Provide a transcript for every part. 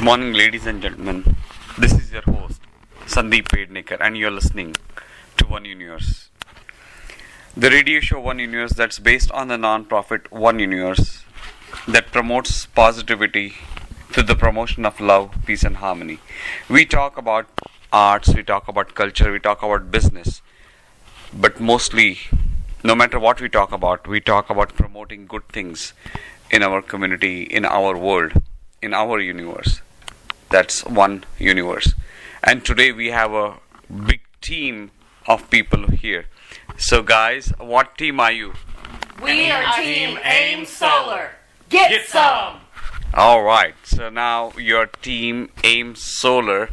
Good morning, ladies and gentlemen. This is your host, Sandeep Pednekar, and you're listening to One Universe. The radio show One Universe that's based on the non-profit One Universe that promotes positivity through the promotion of love, peace and harmony. We talk about arts, we talk about culture, we talk about business. But mostly, no matter what we talk about promoting good things in our community, in our world, in our universe. That's One Universe. And today we have a big team of people here. So guys, what team are you? We are Team AimsSolar. Get some! Alright, so now your team AimsSolar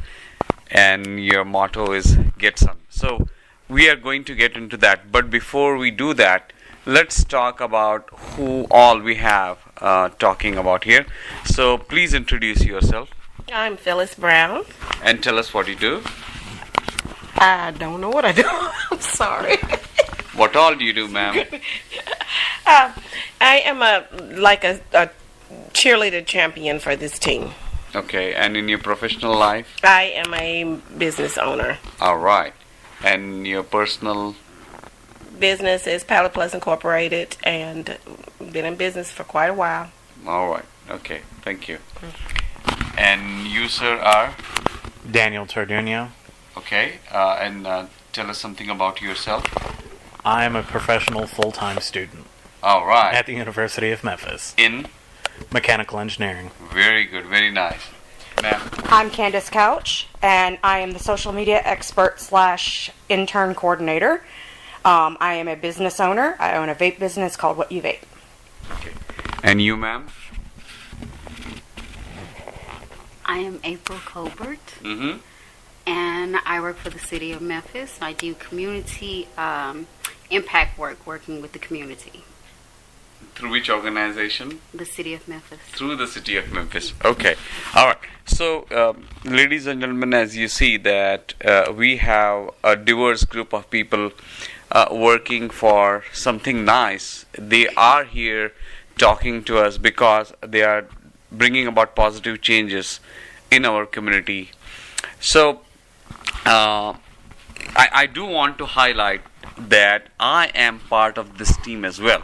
and your motto is Get Some. So we are going to get into that. But before we do that, let's talk about who all we have talking about here. So please introduce yourself. I'm Phyllis Brown. And tell us what you do. I don't know what I do. I'm sorry. What all do you do, ma'am? I am a cheerleader champion for this team. Okay, and in your professional life? I am a business owner. Alright. And your personal business is Powder Plus Incorporated, and been in business for quite a while. Alright, okay, thank you. And you, sir, are? Daniel Tarduno. Okay, and tell us something about yourself. I am a professional full-time student. Alright. At the University of Memphis. In? Mechanical engineering. Very good, very nice. Ma'am? I'm Candace Couch, and I am the social media expert / intern coordinator. I am a business owner. I own a vape business called What You Vape. Okay. And you, ma'am? I am April Colbert, Mm-hmm. and I work for the city of Memphis. I do community impact work, working with the community. Through which organization? The city of Memphis. Through the city of Memphis. Okay. All right. So, ladies and gentlemen, as you see that we have a diverse group of people working for something nice. They are here talking to us because they are bringing about positive changes in our community. So, I do want to highlight that I am part of this team as well,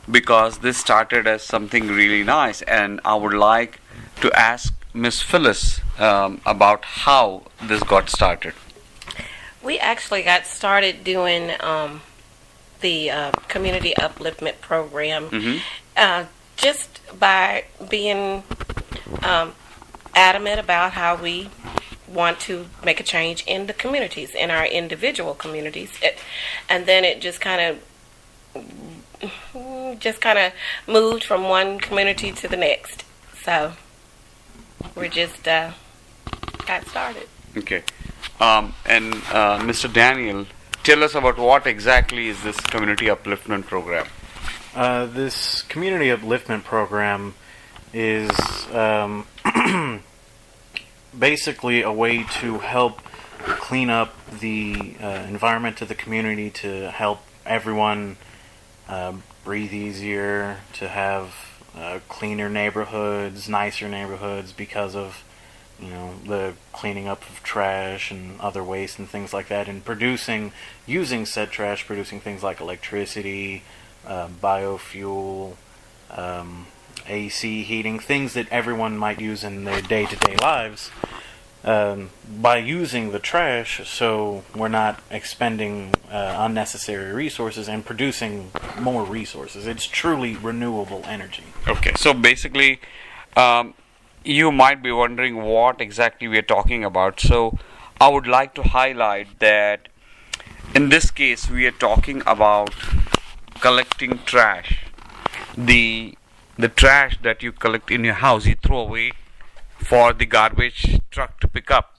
because this started as something really nice, and I would like to ask Miss Phyllis about how this got started. We actually got started doing the community upliftment program just by being adamant about how we want to make a change in the communities, in our individual communities. And then it just kind of moved from one community to the next. So we're just got started. Okay. And Mr. Daniel, tell us about what exactly is this community upliftment program. This community upliftment program is basically a way to help clean up the environment of the community, to help everyone breathe easier, to have cleaner neighborhoods, nicer neighborhoods, because of the cleaning up of trash and other waste and things like that, and using said trash, producing things like electricity, biofuel, AC heating, things that everyone might use in their day-to-day lives, by using the trash, so we're not expending unnecessary resources and producing more resources. It's truly renewable energy. Okay, so basically, you might be wondering what exactly we are talking about. So I would like to highlight that in this case we are talking about collecting trash. The trash that you collect in your house, you throw away for the garbage truck to pick up.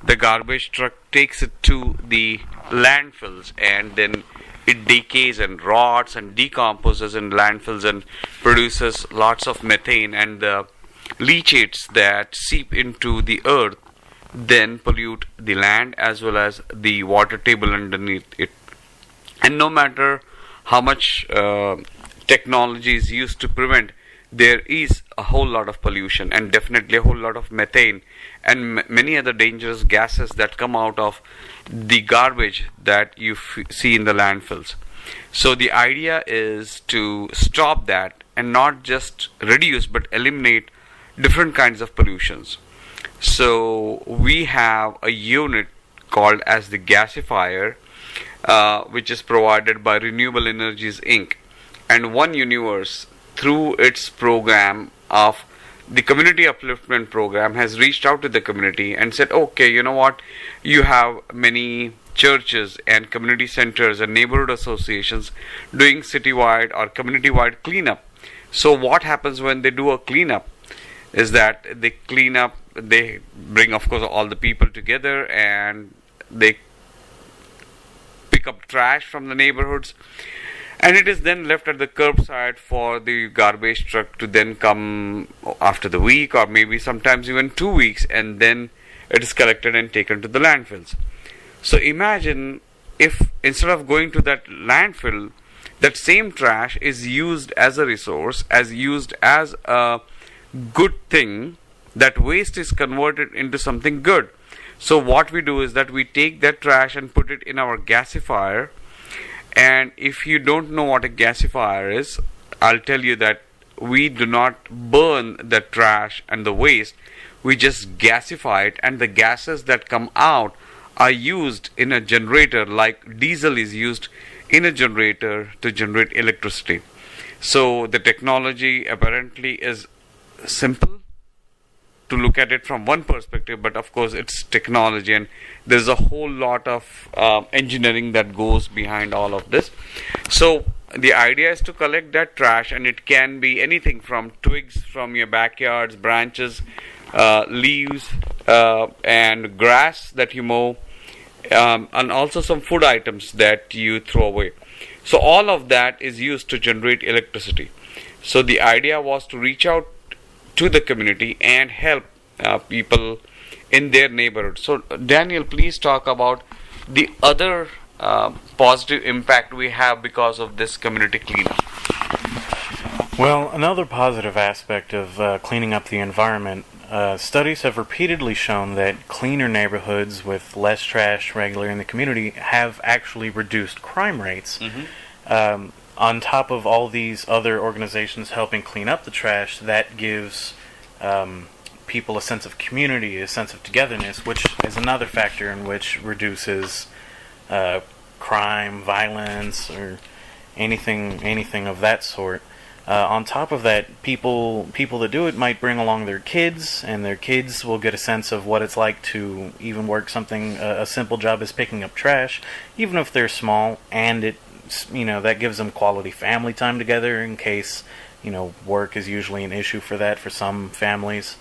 The garbage truck takes it to the landfills, and then it decays and rots and decomposes in landfills and produces lots of methane, and the leachates that seep into the earth then pollute the land as well as the water table underneath it. And no matter how much technology is used to prevent, there is a whole lot of pollution, and definitely a whole lot of methane and many other dangerous gases that come out of the garbage that you see in the landfills. So the idea is to stop that and not just reduce but eliminate different kinds of pollutions. So we have a unit called as the gasifier, which is provided by Renewable Energies Inc. And One Universe, through its program of the community upliftment program, has reached out to the community and said, okay, you know what, you have many churches and community centers and neighborhood associations doing citywide or community-wide cleanup. So what happens when they do a cleanup is that they clean up, they bring, of course, all the people together and they pick up trash from the neighborhoods, and it is then left at the curbside for the garbage truck to then come after the week or maybe sometimes even 2 weeks, and then it is collected and taken to the landfills. So imagine if instead of going to that landfill, that same trash is used as a resource, as used as a good thing, that waste is converted into something good. So what we do is that we take that trash and put it in our gasifier. And if you don't know what a gasifier is, I'll tell you that we do not burn the trash and the waste, we just gasify it, and the gases that come out are used in a generator, like diesel is used in a generator to generate electricity. So the technology apparently is simple to look at it from one perspective, but of course it's technology and there's a whole lot of engineering that goes behind all of this. So the idea is to collect that trash, and it can be anything from twigs from your backyards, branches, leaves, and grass that you mow, and also some food items that you throw away. So all of that is used to generate electricity. So the idea was to reach out to the community and help people in their neighborhood. So Daniel, please talk about the other positive impact we have because of this community cleanup. Well, another positive aspect of cleaning up the environment, studies have repeatedly shown that cleaner neighborhoods with less trash regularly in the community have actually reduced crime rates. On top of all these other organizations helping clean up the trash, that gives people a sense of community, a sense of togetherness, which is another factor in which reduces crime, violence, or anything of that sort. On top of that, people that do it might bring along their kids, and their kids will get a sense of what it's like to even work something, a simple job as picking up trash, even if they're small, and that gives them quality family time together in case, work is usually an issue for that for some families.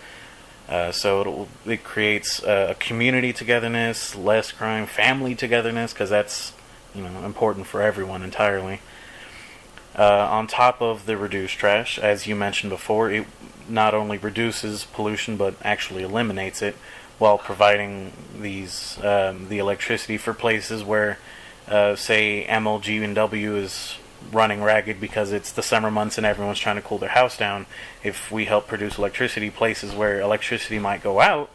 So it creates a community togetherness, less crime, family togetherness, because that's, important for everyone entirely. On top of the reduced trash, as you mentioned before, it not only reduces pollution but actually eliminates it while providing the electricity for places where, say, MLG&W is running ragged because it's the summer months and everyone's trying to cool their house down. If we help produce electricity, places where electricity might go out,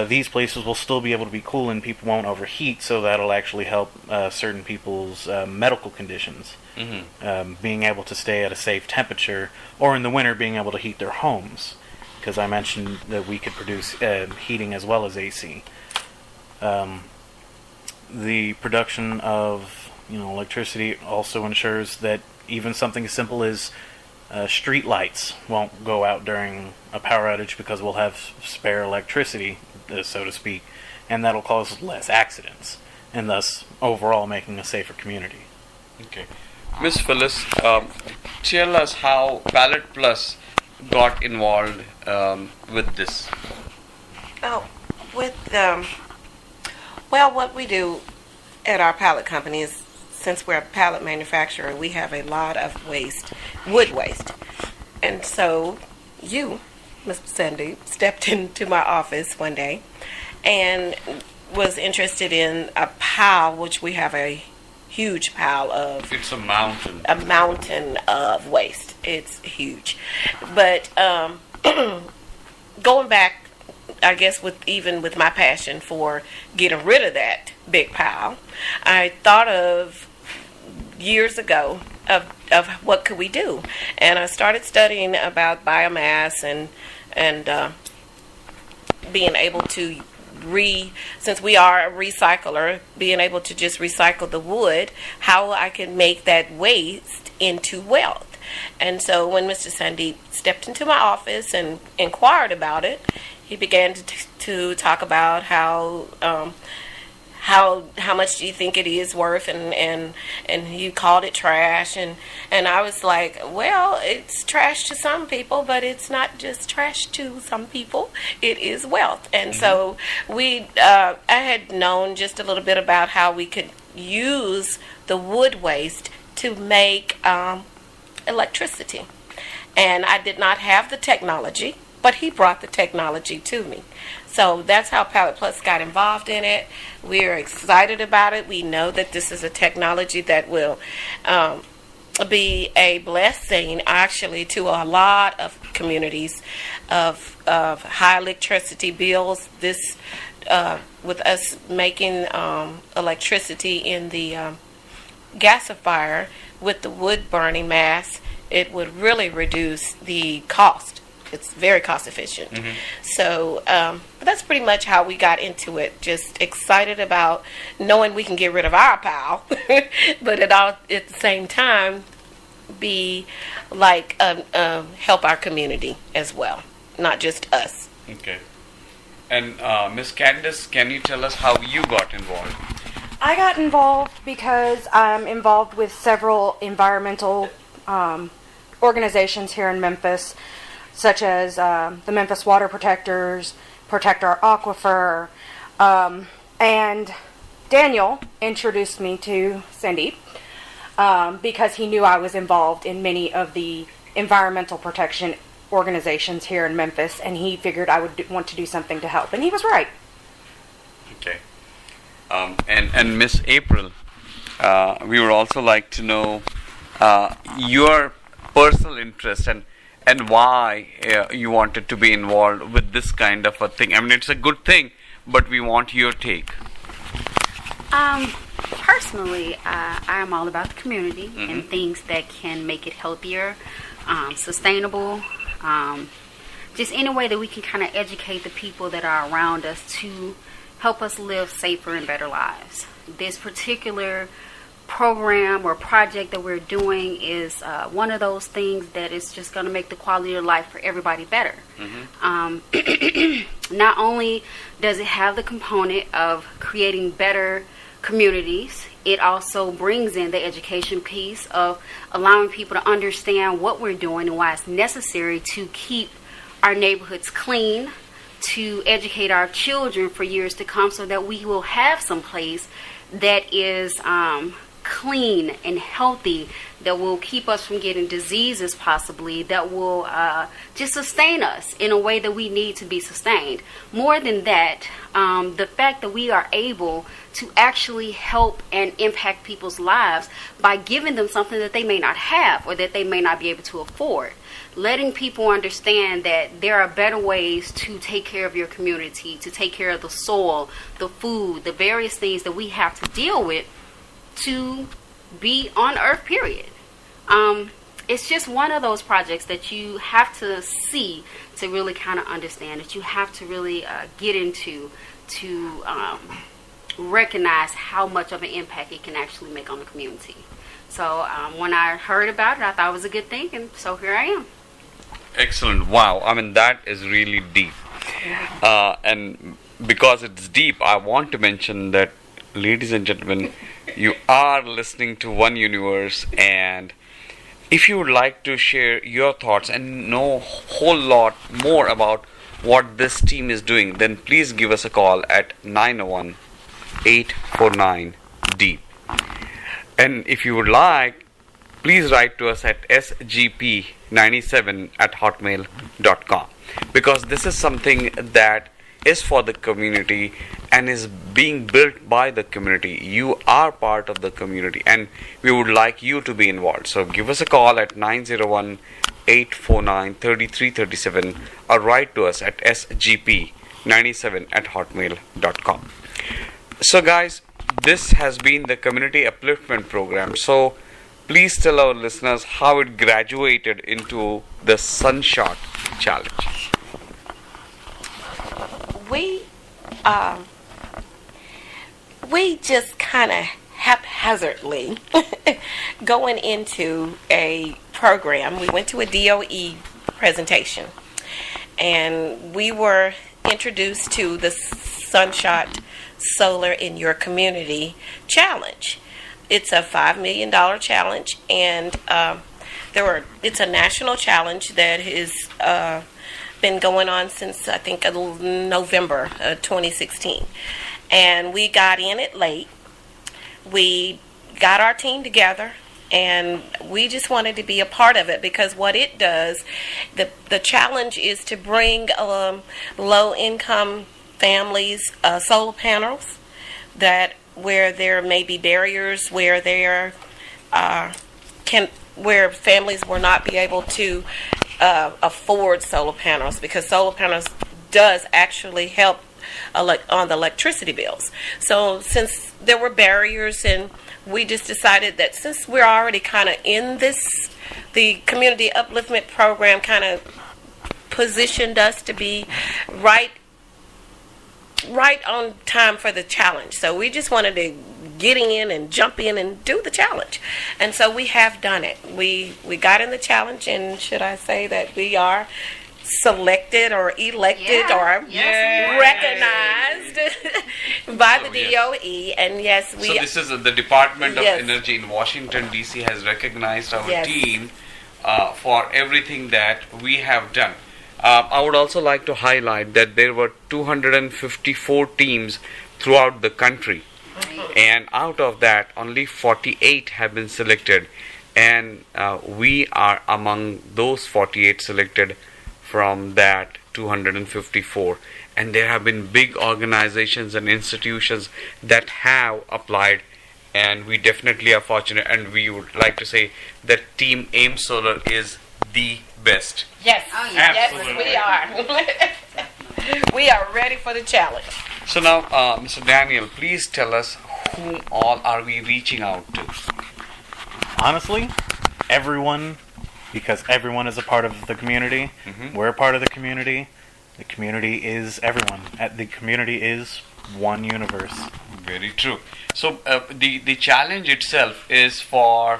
these places will still be able to be cool and people won't overheat, so that'll actually help certain people's medical conditions. Being able to stay at a safe temperature, or in the winter being able to heat their homes, because I mentioned that we could produce heating as well as AC. The production of electricity also ensures that even something as simple as street lights won't go out during a power outage because we'll have spare electricity, so to speak, and that'll cause less accidents, and thus overall making a safer community. Okay. Miss Phyllis, tell us how Pallet Plus got involved with this. What we do at our pallet company is, since we're a pallet manufacturer, we have a lot of waste, wood waste. And so you, Mr. Sandeep, stepped into my office one day and was interested in a pile, which we have a huge pile of It's a mountain. waste. It's huge. But going back, I guess with my passion for getting rid of that big pile, I thought of years ago of what could we do, and I started studying about biomass and being able to since we are a recycler, being able to just recycle the wood, how I can make that waste into wealth. And so when Mr. Sandeep stepped into my office and inquired about it, he began to talk about how much do you think it is worth, and he called it trash, and I was like, well, it's trash to some people, but it's not just trash to some people, it is wealth. And so I had known just a little bit about how we could use the wood waste to make electricity, and I did not have the technology, but he brought the technology to me. So that's how Pallet Plus got involved in it. We're excited about it. We know that this is a technology that will be a blessing, actually, to a lot of communities of high electricity bills. This, with us making electricity in the gasifier with the wood burning mass, it would really reduce the cost. It's very cost efficient. So but that's pretty much how we got into it. Just excited about knowing we can get rid of our pile, but at the same time be like help our community as well, not just us. Okay. And Miss Candice, can you tell us how you got involved? I got involved because I'm involved with several environmental organizations here in Memphis, such as the Memphis Water Protectors, Protect Our Aquifer, and Daniel introduced me to Sandeep because he knew I was involved in many of the environmental protection organizations here in Memphis, and he figured I would want to do something to help, and he was right. Okay. And Miss April, we would also like to know your personal interest and why you wanted to be involved with this kind of a thing. I mean, it's a good thing, but we want your take. Personally, I am all about the community and things that can make it healthier, sustainable, just any way that we can kind of educate the people that are around us to help us live safer and better lives. This particular program or project that we're doing is one of those things that is just going to make the quality of life for everybody better. Not only does it have the component of creating better communities, it also brings in the education piece of allowing people to understand what we're doing and why it's necessary to keep our neighborhoods clean, to educate our children for years to come so that we will have some place that is clean and healthy, that will keep us from getting diseases possibly, that will just sustain us in a way that we need to be sustained. More than that, the fact that we are able to actually help and impact people's lives by giving them something that they may not have or that they may not be able to afford. Letting people understand that there are better ways to take care of your community, to take care of the soil, the food, the various things that we have to deal with to be on earth, period. It's just one of those projects that you have to see to really kind of understand, that you have to really get into to recognize how much of an impact it can actually make on the community. So when I heard about it, I thought it was a good thing, and so here I am. Excellent. Wow. I mean, that is really deep. And because it's deep, I want to mention that, ladies and gentlemen, you are listening to One Universe, and if you would like to share your thoughts and know a whole lot more about what this team is doing, then please give us a call at 901-849-DEEP. And if you would like, please write to us at sgp97@hotmail.com, because this is something that is for the community, and is being built by the community. You are part of the community, and we would like you to be involved. So give us a call at 901-849-3337 or write to us at sgp97@hotmail.com. So guys, this has been the community upliftment program. So please tell our listeners how it graduated into the Sunshot Challenge. We just kind of haphazardly going into a program. We went to a DOE presentation, and we were introduced to the Sunshot Solar in Your Community Challenge. It's a $5 million challenge, and it's a national challenge that has been going on since, I think, November 2016. And we got in it late. We got our team together, and we just wanted to be a part of it, because what it does, the challenge is to bring low-income families solar panels that where there may be barriers, where where families will not be able to afford solar panels, because solar panels does actually help on the electricity bills. So since there were barriers, and we just decided that since we're already kind of in this, the community upliftment program kind of positioned us to be right on time for the challenge. So we just wanted to get in and jump in and do the challenge. And so we have done it. We got in the challenge, and should I say that we are selected or elected or recognized by the DOE. And yes, so this is the Department of Yes. Energy in Washington DC has recognized our Yes. team for everything that we have done. I would also like to highlight that there were 254 teams throughout the country, and out of that only 48 have been selected, and we are among those 48 selected from that 254. And there have been big organizations and institutions that have applied, and we definitely are fortunate, and we would like to say that Team AimsSolar is the best. yes, Oh, yeah. yes, Absolutely. we are. We are ready for the challenge. So now, Mr. Daniel, please tell us whom all are we reaching out to? Honestly, everyone, because everyone is a part of the community. Mhm. We're a part of the community. The community is everyone. The community is one universe. Very true. So the challenge itself is for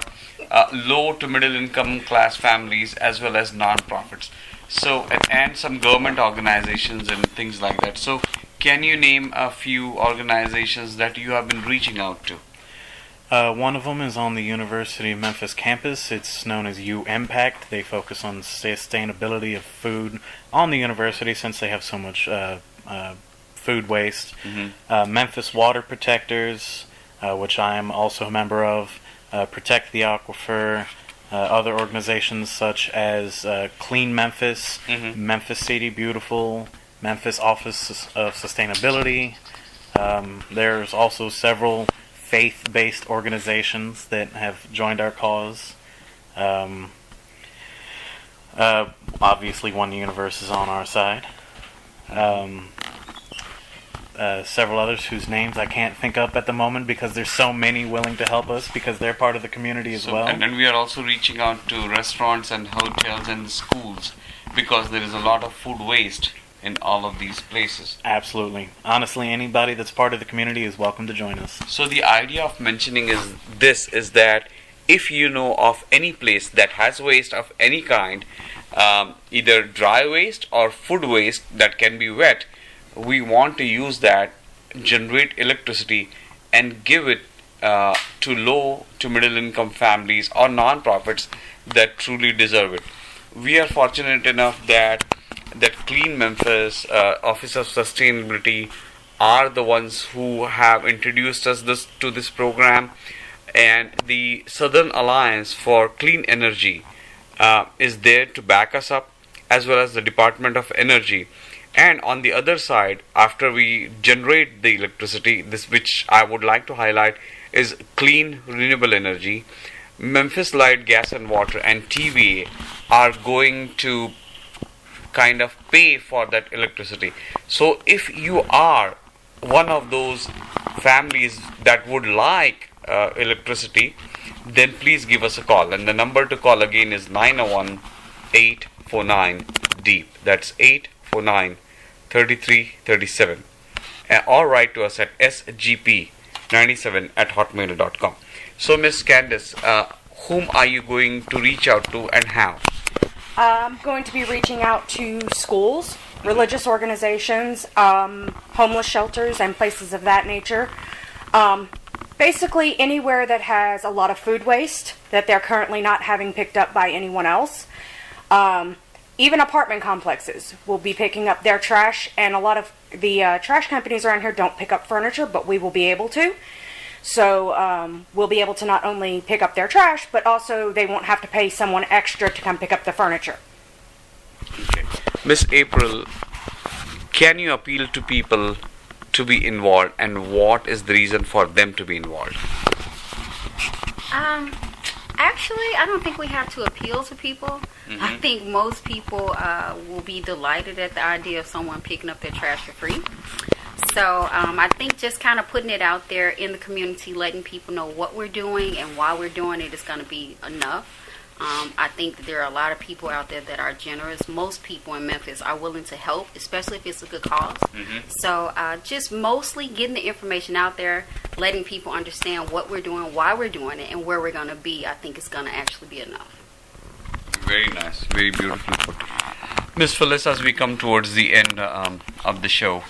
low to middle income class families as well as non-profits. So and some government organizations and things like that. So can you name a few organizations that you have been reaching out to? One of them is on the University of Memphis campus. It's known as U-Impact. They focus on sustainability of food on the university since they have so much food waste. Memphis Water Protectors, which I am also a member of, Protect the Aquifer, other organizations such as Clean Memphis, Memphis City Beautiful, Memphis Office of Sustainability. There's also several faith-based organizations that have joined our cause. Obviously, One Universe is on our side. Several others whose names I can't think up at the moment because there's so many willing to help us because they're part of the community as well. And we are also reaching out to restaurants and hotels and schools because there is a lot of food waste in all of these places. Absolutely. Honestly, anybody that's part of the community is welcome to join us. So the idea of mentioning is that if you know of any place that has waste of any kind, either dry waste or food waste that can be wet, we want to use that, generate electricity, and give it to low to middle income families or non-profits that truly deserve it. We are fortunate enough that Clean Memphis, Office of Sustainability, are the ones who have introduced us to this program, and the Southern Alliance for Clean Energy is there to back us up, as well as the Department of Energy. And on the other side, after we generate the electricity, this which I would like to highlight is clean renewable energy. Memphis Light, Gas and Water and TVA are going to kind of pay for that electricity. So if you are one of those families that would like electricity, then please give us a call. And the number to call again is 901-849-DEEP. That's 849-3337. Or write to us at sgp97@hotmail.com. So, Miss Candice, whom are you going to reach out to and how? I'm going to be reaching out to schools, religious organizations, homeless shelters, and places of that nature. Basically anywhere that has a lot of food waste that they're currently not having picked up by anyone else. Even apartment complexes will be picking up their trash, and a lot of the trash companies around here don't pick up furniture, but we will be able to. So we'll be able to not only pick up their trash, but also they won't have to pay someone extra to come pick up the furniture. Okay. Miss April, can you appeal to people to be involved, and what is the reason for them to be involved? Actually, I don't think we have to appeal to people. I think most people will be delighted at the idea of someone picking up their trash for free. So I think just kind of putting it out there in the community, letting people know what we're doing and why we're doing it is going to be enough. I think that there are a lot of people out there that are generous. Most people in Memphis are willing to help, especially if it's a good cause. So just mostly getting the information out there, letting people understand what we're doing, why we're doing it, and where we're going to be, I think it's going to actually be enough. Very nice, very beautiful put. Miss Phyllis, as we come towards the end of the show,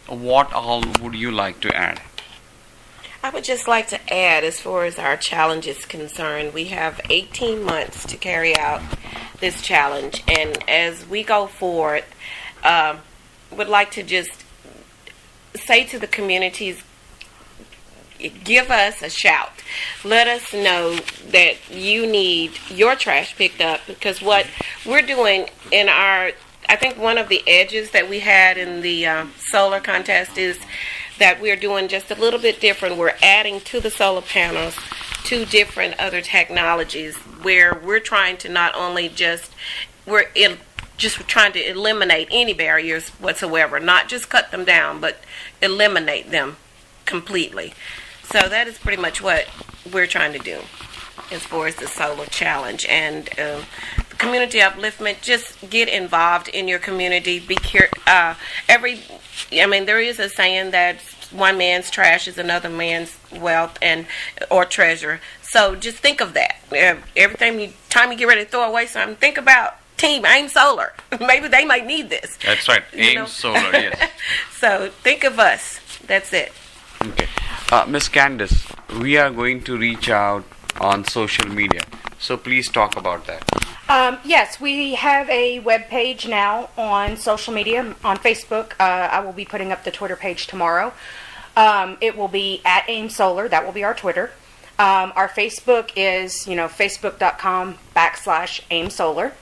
what all would you like to add? I would just like to add, as far as our challenge is concerned, we have 18 months to carry out this challenge. And as we go forward, would like to just say to the communities, give us a shout. Let us know that you need your trash picked up, because what we're doing in our, I think one of the edges that we had in the solar contest is that we're doing just a little bit different. We're adding to the solar panels 2 different other technologies, where we're trying to not only just trying to eliminate any barriers whatsoever, not just cut them down, but eliminate them completely. So that is pretty much what we're trying to do as far as the solar challenge. And community upliftment, just get involved in your community. There is a saying that one man's trash is another man's wealth or treasure. So just think of that. Every time you get ready to throw away something, think about Team AimsSolar. Maybe they might need this. That's right, AimsSolar, yes. So think of us. That's it. Okay. Miss Candice, we are going to reach out on social media. So please talk about that. Yes, we have a web page now on social media, on Facebook. I will be putting up the Twitter page tomorrow. It will be at AimsSolar. That will be our Twitter. Our Facebook is, facebook.com/AimsSolar.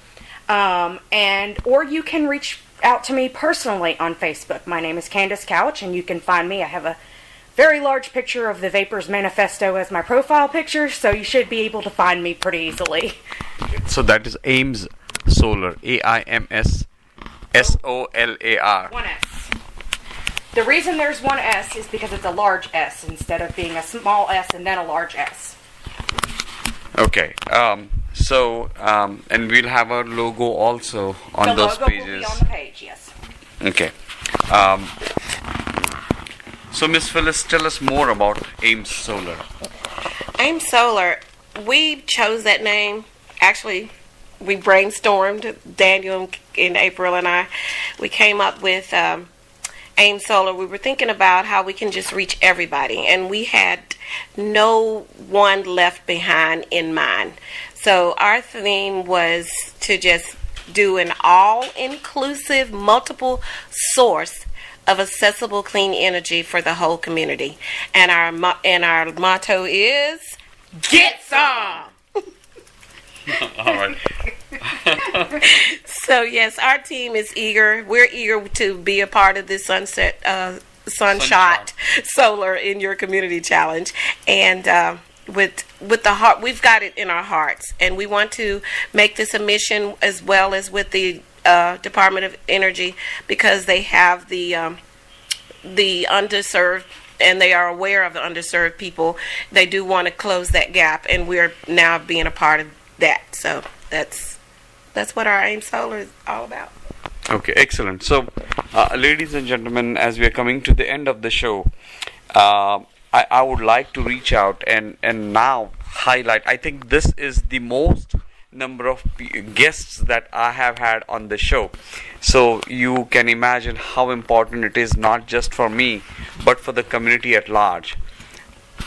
Or you can reach out to me personally on Facebook. My name is Candice Couch, and you can find me. I have a very large picture of the Vapors Manifesto as my profile picture, so you should be able to find me pretty easily. So that is AimsSolar, AimsSolar. One S. The reason there's one S is because it's a large S instead of being a small S and then a large S. Okay. And we'll have our logo also on those pages. The logo will be on the page, yes. Okay. So, Miss Phyllis, tell us more about AimsSolar. AimsSolar, we chose that name. Actually, we brainstormed, Daniel and April and I. We came up with AimsSolar. We were thinking about how we can just reach everybody, and we had no one left behind in mind. So our theme was to just do an all-inclusive, multiple source of accessible clean energy for the whole community. And our motto is, get some! All right. So yes, our team is eager. We're eager to be a part of this Sunshot Solar in Your Community Challenge, and with the heart, we've got it in our hearts, and we want to make this a mission as well as with the Department of Energy, because they have the underserved, and they are aware of the underserved people. They do want to close that gap, and we're now being a part of that. So that's what our AimsSolar is all about. Okay, excellent. So, ladies and gentlemen, as we are coming to the end of the show, I would like to reach out and now highlight. I think this is the most number of guests that I have had on the show. So you can imagine how important it is, not just for me, but for the community at large.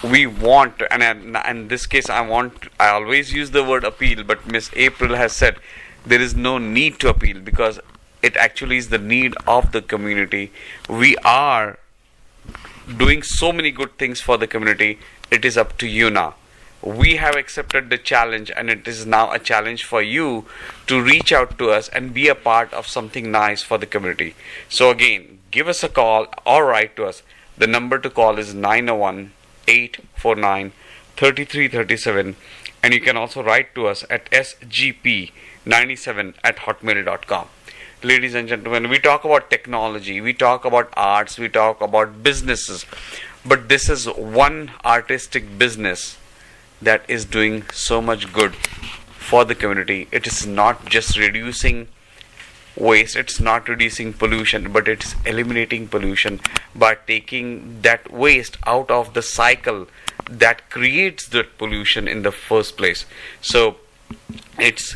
We want, and in this case, I always use the word appeal, but Miss April has said there is no need to appeal, because it actually is the need of the community. We are doing so many good things for the community. It is up to you now. We have accepted the challenge, and it is now a challenge for you to reach out to us and be a part of something nice for the community. So again, give us a call or write to us. The number to call is 901-849-3337, and you can also write to us at sgp97@hotmail.com. Ladies and gentlemen, we talk about technology, we talk about arts, we talk about businesses, but this is one artistic business that is doing so much good for the community. It is not just reducing waste, it's not reducing pollution, but it's eliminating pollution by taking that waste out of the cycle that creates that pollution in the first place. So it's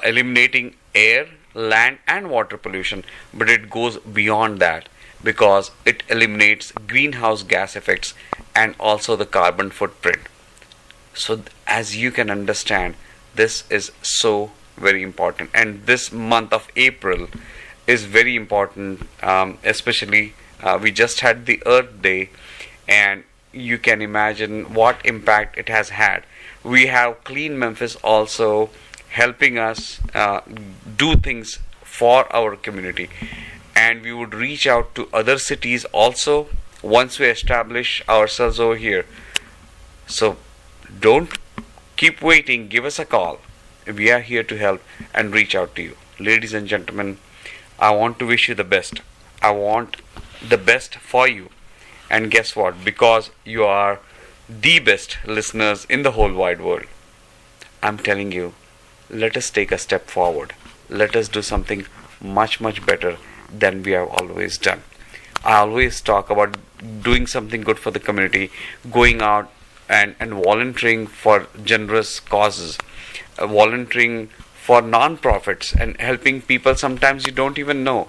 eliminating air, land and water pollution, but it goes beyond that, because it eliminates greenhouse gas effects and also the carbon footprint. So as you can understand, this is so very important, and this month of April is very important, especially we just had the Earth Day, and you can imagine what impact it has had. We have Clean Memphis also helping us do things for our community, and we would reach out to other cities also once we establish ourselves over here. So don't keep waiting, give us a call. We are here to help and reach out to you. Ladies and gentlemen, I want to wish you the best. I want the best for you, and guess what, because you are the best listeners in the whole wide world, I'm telling you, let us take a step forward. Let us do something much better than we have always done. I always talk about doing something good for the community, going out and volunteering for generous causes, volunteering for non-profits and helping people sometimes you don't even know.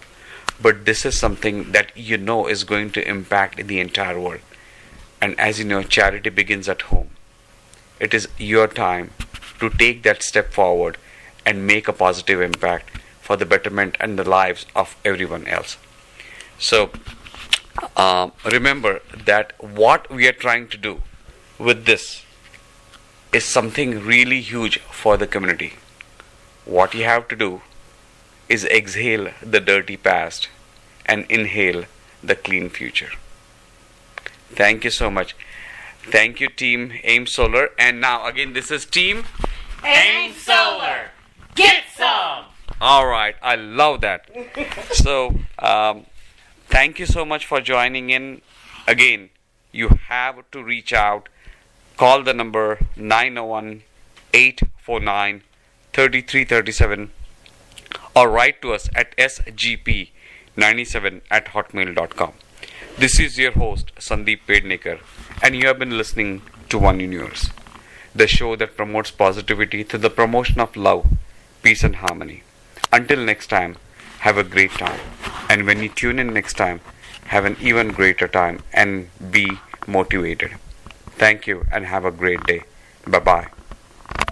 But this is something that you know is going to impact the entire world. And as you know, charity begins at home. It is your time to take that step forward and make a positive impact for the betterment and the lives of everyone else. So remember that what we are trying to do with this is something really huge for the community. What you have to do is exhale the dirty past and inhale the clean future. Thank you so much. Thank you, team AimsSolar. And now again, this is team AimsSolar. Get some. All right, I love that. So thank you so much for joining in. Again, you have to reach out. Call the number 901-849-3337 or write to us at sgp97@hotmail.com. This is your host Sandeep Pednekar, and you have been listening to One Universe, the show that promotes positivity through the promotion of love, peace and harmony. Until next time, have a great time, and when you tune in next time, have an even greater time and be motivated. Thank you and have a great day. Bye-bye.